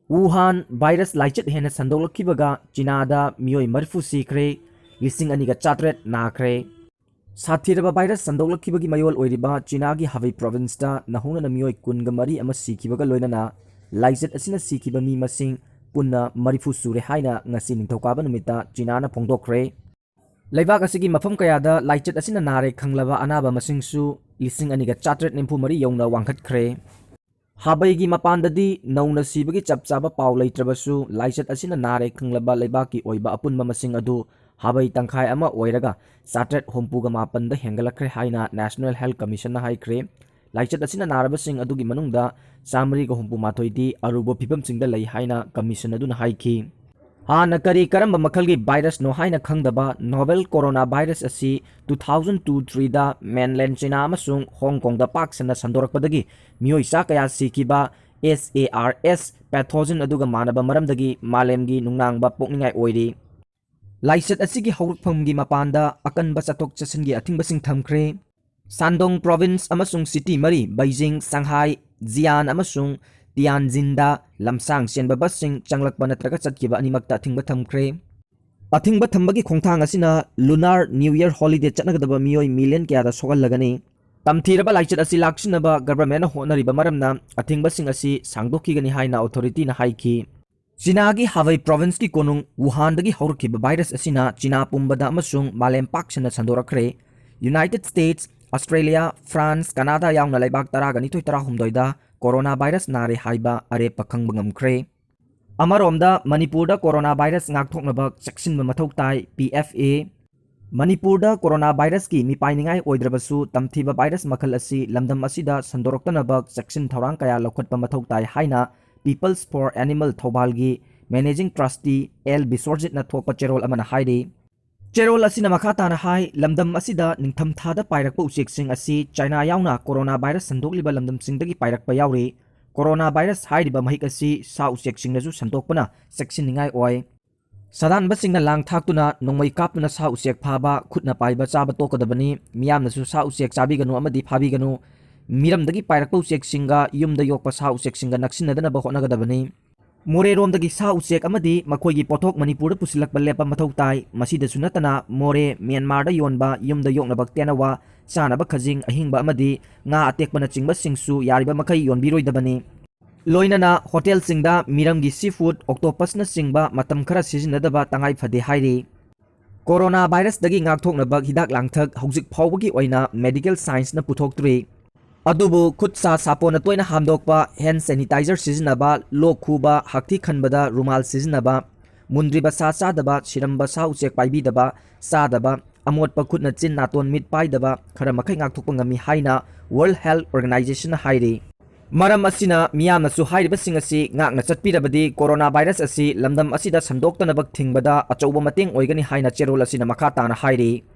Wuhan virus laichet hena sandolakkibaga China mioi marfu sikre lising aniga chatret nakre sathiraba virus sandolakkibagi mayol oiriba China gi Hubei province da nahuna na mioi kunga mari ama sikibaga loinana laichet asina sikiba mi masing punna marifu sure haina ngasi ningthokaba numita China na phongdokre Laibak asigi mafam kayada laichet asina nare khanglaba anaba masingsu lising aniga chatret nimpu mari yongna wangkhatkre Hubei gi mapandadi nauna sibagi chapchaba paw leitrabasu laichet asina nare khanglaba leibaki oiba apunba masing adu Hubei tangkhai ama oiraga satret hompuga mapanda hengalakre haina National Health Commission na haikre laichet asina narabasing adugi manungda samri ga hompu mathoidi arubo phibam singda lei haina commission adu na haiki Hana kari karamba makhalgi virus no haina khangdaba novel coronavirus asi 2002-3 da mainland China amasung Hong Kong da paksana sandorakpadagi mioi sa kaya sikiba SARS pathogen aduga manaba maramdagi malemgi nungnangba pokningai oiri Laichet asigi hawrukphamgi mapanda akanba chatok chasingi athingbasing thamkhre Shandong province amasung city mari Beijing Shanghai Xi'an amasung Tianjin-da lamsang sienba basing changlakpa natraga chatkiba animakta athingba thamkhre athingba thambagi khongthang asina lunar new year holiday chatnagadaba mioi million kyada sogallagani tamthiraba laichet asi laksinaba government na honariba maramna athingba sing asi sangdokkigani haina authority na haiki China gi Hubei province ki konung Wuhan dagi hawrkiba virus asina China pumbada amasung malem paksana sandorakre United States Australia France Canada yaungna laibak taragani toitara humdoida coronavirus nare haiba are pakhang bangamkhre Amaromda Manipurda coronavirus ngakthoknaba cheksinba mathau tai PFA Manipurda coronavirus ki mipainingai oidrabasu tamthiba virus makhal asi lamdam asida sandoroktanaba cheksin thorang kaya lokhatpa mathau tai haina People's for Animal Thobalgi Managing Trustee L Bisorjit na thokpa cherol amana hairi Cherol asina makhata na hai lamdam asida ningtham thada pairakpa ucheksing asi China yauna coronavirus sandokliba lamdam singdagi pairakpa yauri coronavirus hairiba mahik asi sa ucheksing nazu sandokpana seksinningai oi sadan basingna lang thaktuna nongmai kaptuna sa uchek phaba khutna paiba chaba tokadabani miyamnasu sa uchek chabiganu amadi phabiganu miramdagi pairakpa ucheksinga yumda yokpa sa ucheksinga naksinadana ba honagadabani More romdagi sa uchek amadi makoigi pothok Manipurda pusilakba lepa mathau tai masida sunatana more Myanmar da yonba yumda yokna baktenawa chanaba khajing ahingba amadi nga atekpana chingba singsu yariba makai yonbiroidabani loinana hotel singda miramgi seafood octopus na singba matam khara sizinadaba tangai phade hairi corona virus dagi ngakthoknaba hidak langthak hojik phawbagi oina medical science na puthoktre Adubu khutsa sapona toina hamdokpa hand sanitizer sizinaba lok khuba hakthi khanbada rumal sizinaba mundriba sa chadaba siramba sa uchek paibidaba sadaba amotpa khutna chin naton mit paidaba khara makai ngakthokpa ngami haina World Health Organization hairi maram asina miyamna su hairiba singasi ngakna chatpirabadi coronavirus asi lamdam asida sandoktanabak thingbada achouba mateng oigani haina cherol asina makha tana hairi